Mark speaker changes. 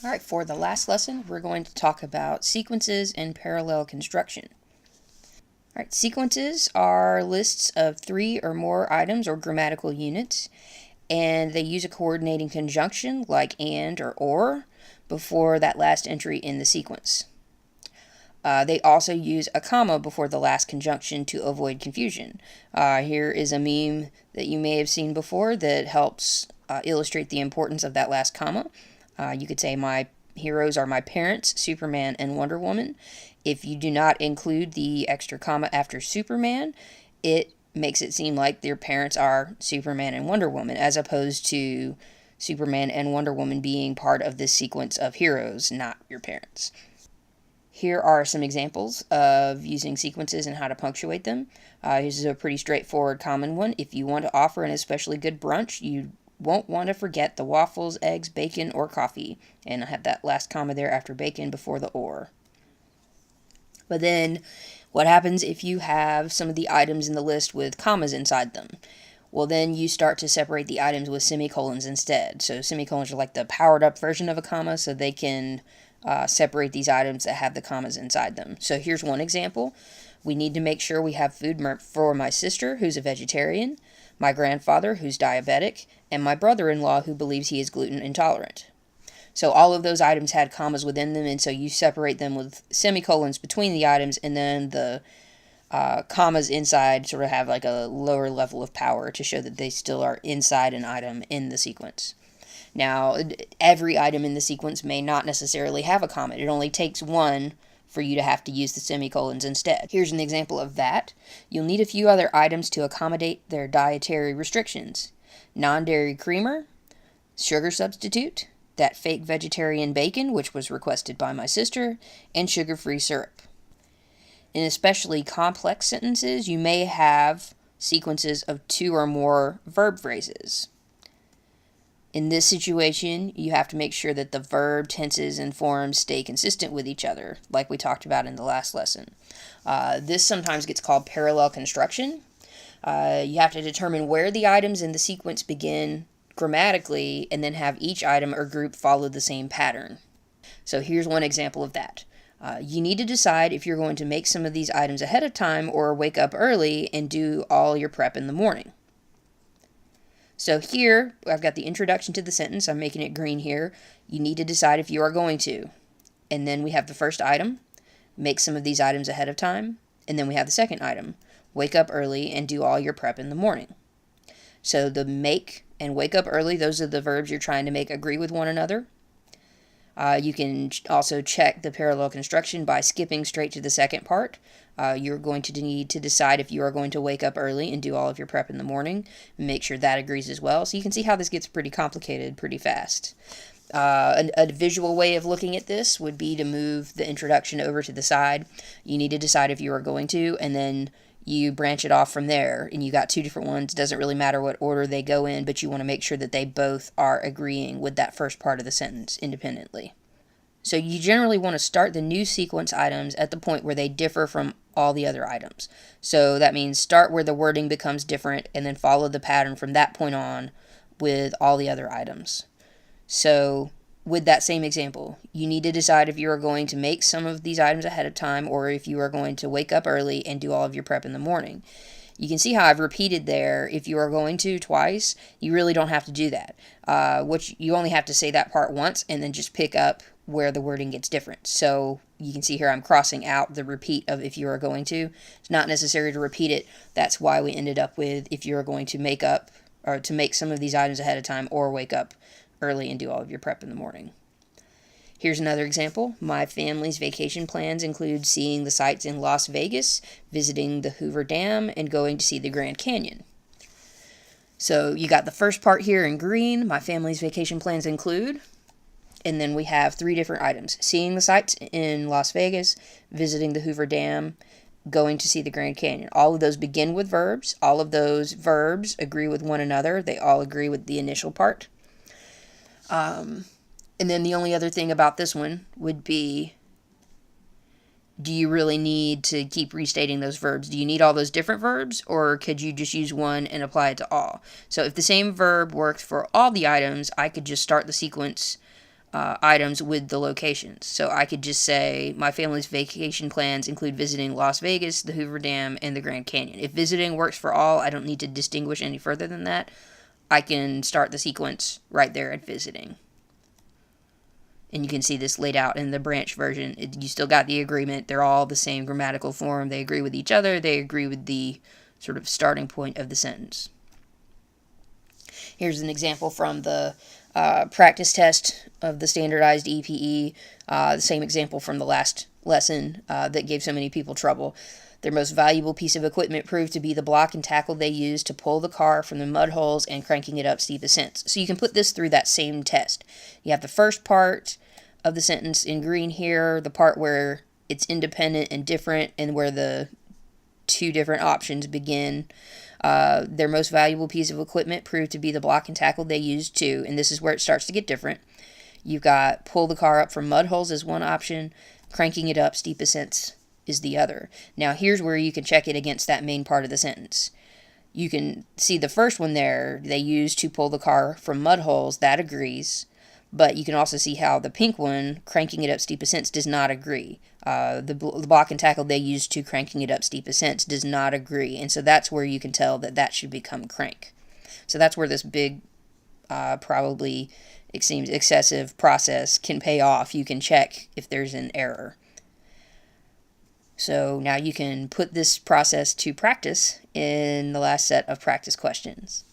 Speaker 1: All right, for the last lesson, we're going to talk about sequences and parallel construction. All right, sequences are lists of 3 or more items or grammatical units, and they use a coordinating conjunction like and or before that last entry in the sequence. They also use a comma before the last conjunction to avoid confusion. Here is a meme that you may have seen before that helps illustrate the importance of that last comma. You could say, my heroes are my parents, Superman and Wonder Woman. If you do not include the extra comma after Superman, it makes it seem like their parents are Superman and Wonder Woman, as opposed to Superman and Wonder Woman being part of this sequence of heroes, not your parents. Here are some examples of using sequences and how to punctuate them. This is a pretty straightforward common one. If you want to offer an especially good brunch, you won't want to forget the waffles, eggs, bacon, or coffee. And I have that last comma there after bacon before the or. But then, what happens if you have some of the items in the list with commas inside them? Well, then you start to separate the items with semicolons instead. So semicolons are like the powered up version of a comma, so they can separate these items that have the commas inside them. So here's one example. We need to make sure we have food for my sister, who's a vegetarian, my grandfather, who's diabetic, and my brother-in-law, who believes he is gluten intolerant. So all of those items had commas within them, and so you separate them with semicolons between the items, and then the commas inside sort of have like a lower level of power to show that they still are inside an item in the sequence. Now, every item in the sequence may not necessarily have a comma. It only takes one for you to have to use the semicolons instead. Here's an example of that. You'll need a few other items to accommodate their dietary restrictions. Non-dairy creamer, sugar substitute, that fake vegetarian bacon, which was requested by my sister, and sugar-free syrup. In especially complex sentences, you may have sequences of 2 or more verb phrases. In this situation, you have to make sure that the verb, tenses, and forms stay consistent with each other, like we talked about in the last lesson. This sometimes gets called parallel construction. You have to determine where the items in the sequence begin grammatically, and then have each item or group follow the same pattern. So here's one example of that. You need to decide if you're going to make some of these items ahead of time or wake up early and do all your prep in the morning. So here, I've got the introduction to the sentence. I'm making it green here. You need to decide if you are going to. And then we have the first item, make some of these items ahead of time. And then we have the second item, wake up early and do all your prep in the morning. So the make and wake up early, those are the verbs you're trying to make agree with one another. You can also check the parallel construction by skipping straight to the second part. You're going to need to decide if you are going to wake up early and do all of your prep in the morning. Make sure that agrees as well. So you can see how this gets pretty complicated pretty fast. A visual way of looking at this would be to move the introduction over to the side. You need to decide if you are going to, and then you branch it off from there, and you got 2 different ones. It doesn't really matter what order they go in, but you want to make sure that they both are agreeing with that first part of the sentence independently. So you generally want to start the new sequence items at the point where they differ from all the other items. So that means start where the wording becomes different, and then follow the pattern from that point on with all the other items. So with that same example, you need to decide if you are going to make some of these items ahead of time or if you are going to wake up early and do all of your prep in the morning. You can see how I've repeated there. If you are going to twice, you really don't have to do that. You only have to say that part once and then just pick up where the wording gets different. So you can see here I'm crossing out the repeat of if you are going to. It's not necessary to repeat it. That's why we ended up with if you are going to make up or to make some of these items ahead of time or wake up early and do all of your prep in the morning. Here's another example. My family's vacation plans include seeing the sights in Las Vegas, visiting the Hoover Dam, and going to see the Grand Canyon. So you got the first part here in green. My family's vacation plans include, and then we have 3 different items. Seeing the sights in Las Vegas, visiting the Hoover Dam, going to see the Grand Canyon. All of those begin with verbs. All of those verbs agree with one another. They all agree with the initial part. And then the only other thing about this one would be, do you really need to keep restating those verbs? Do you need all those different verbs, or could you just use one and apply it to all? So if the same verb worked for all the items, I could just start the sequence items with the locations. So I could just say my family's vacation plans include visiting Las Vegas, the Hoover Dam, and the Grand Canyon. If visiting works for all, I don't need to distinguish any further than that. I can start the sequence right there at visiting. And you can see this laid out in the branch version. You still got the agreement. They're all the same grammatical form. They agree with each other. They agree with the sort of starting point of the sentence. Here's an example from the practice test of the standardized EPE. The same example from the last lesson that gave so many people trouble. Their most valuable piece of equipment proved to be the block and tackle they used to pull the car from the mud holes and cranking it up steep ascents. So you can put this through that same test. You have the first part of the sentence in green here, the part where it's independent and different, and where the two different options begin. Their most valuable piece of equipment proved to be the block and tackle they used too, and this is where it starts to get different. You've got pull the car up from mud holes as one option, cranking it up steep ascents is the other. Now here's where you can check it against that main part of the sentence. You can see the first one there, they used to pull the car from mud holes, that agrees. But you can also see how the pink one, cranking it up steep ascents, does not agree. The block and tackle they used to cranking it up steep ascents does not agree. And so that's where you can tell that that should become crank. So that's where this big, probably, it seems, excessive process can pay off. You can check if there's an error. So now you can put this process to practice in the last set of practice questions.